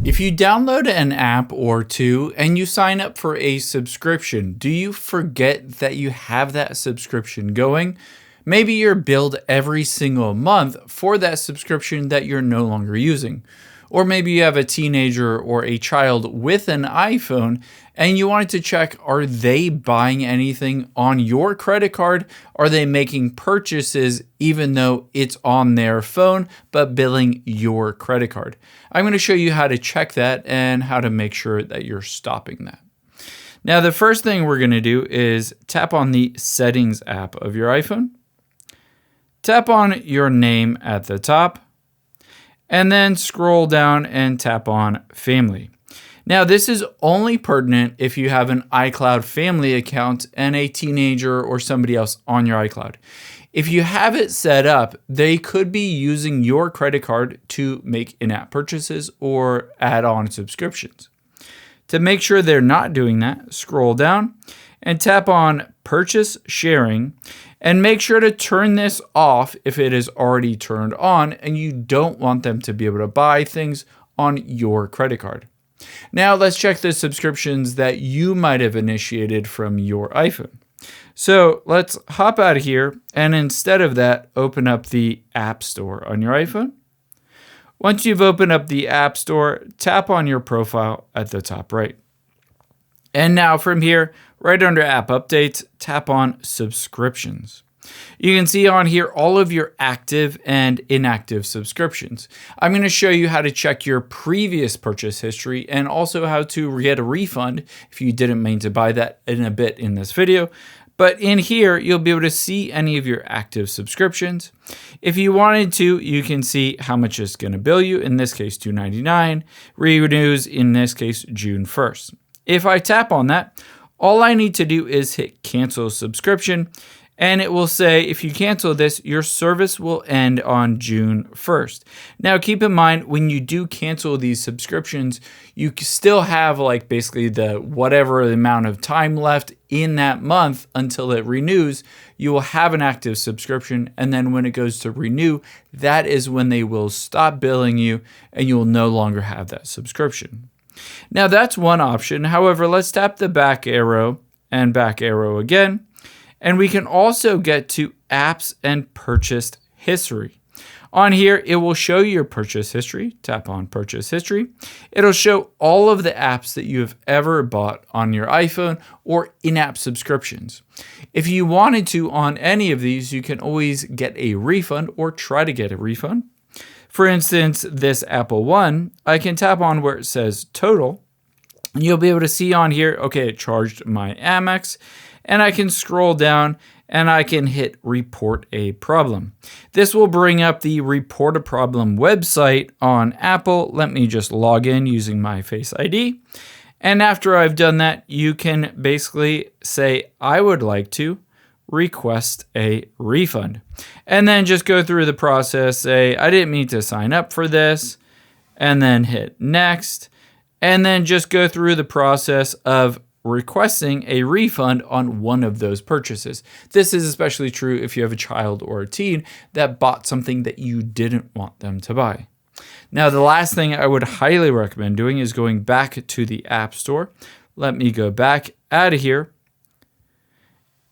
If you download an app or two and you sign up for a subscription, do you forget that you have that subscription going? Maybe you're billed every single month for that subscription that you're no longer using. Or maybe you have a teenager or a child with an iPhone and you wanted to check, are they buying anything on your credit card? Are they making purchases even though it's on their phone, but billing your credit card? I'm going to show you how to check that and how to make sure that you're stopping that. Now, the first thing we're going to do is tap on the Settings app of your iPhone. Tap on your name at the top, and then scroll down and tap on Family. Now, this is only pertinent if you have an iCloud family account and a teenager or somebody else on your iCloud. If you have it set up, they could be using your credit card to make in-app purchases or add-on subscriptions. To make sure they're not doing that, scroll down and tap on Purchase Sharing, and make sure to turn this off if it is already turned on and you don't want them to be able to buy things on your credit card. Now let's check the subscriptions that you might have initiated from your iPhone. So let's hop out of here, and instead of that, open up the App Store on your iPhone. Once you've opened up the App Store, tap on your profile at the top right. And now from here, right under App Updates, tap on Subscriptions. You can see on here all of your active and inactive subscriptions. I'm going to show you how to check your previous purchase history and also how to get a refund if you didn't mean to buy that in a bit in this video. But in here, you'll be able to see any of your active subscriptions. If you wanted to, you can see how much it's going to bill you. In this case, $2.99. Renews, in this case, June 1st. If I tap on that, all I need to do is hit Cancel Subscription. And it will say, if you cancel this, your service will end on June 1st. Now, keep in mind, when you do cancel these subscriptions, you still have like basically the whatever amount of time left in that month until it renews. You will have an active subscription. And then when it goes to renew, that is when they will stop billing you and you will no longer have that subscription. Now, that's one option. However, let's tap the back arrow and back arrow again. And we can also get to apps and purchased history. On here, it will show your purchase history. Tap on purchase history. It'll show all of the apps that you have ever bought on your iPhone or in-app subscriptions. If you wanted to on any of these, you can always get a refund or try to get a refund. For instance, this Apple One, I can tap on where it says total. And you'll be able to see on here, okay, it charged my Amex. And I can scroll down and I can hit Report a Problem. This will bring up the Report a Problem website on Apple. Let me just log in using my Face ID. And after I've done that, you can basically say, I would like to request a refund. And then just go through the process, say, I didn't mean to sign up for this, and then hit Next. And then just go through the process of requesting a refund on one of those purchases. This is especially true if you have a child or a teen that bought something that you didn't want them to buy. Now, the last thing I would highly recommend doing is going back to the App Store. Let me go back out of here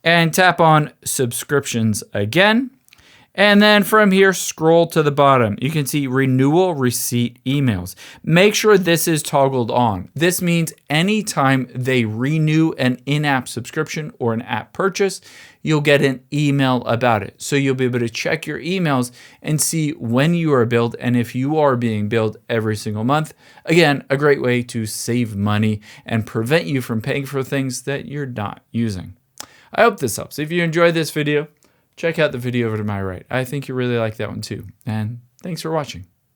and tap on Subscriptions again. And then from here, scroll to the bottom. You can see renewal receipt emails. Make sure this is toggled on. This means anytime they renew an in-app subscription or an app purchase, you'll get an email about it. So you'll be able to check your emails and see when you are billed and if you are being billed every single month. Again, a great way to save money and prevent you from paying for things that you're not using. I hope this helps. If you enjoyed this video, check out the video over to my right. I think you really like that one too. And thanks for watching.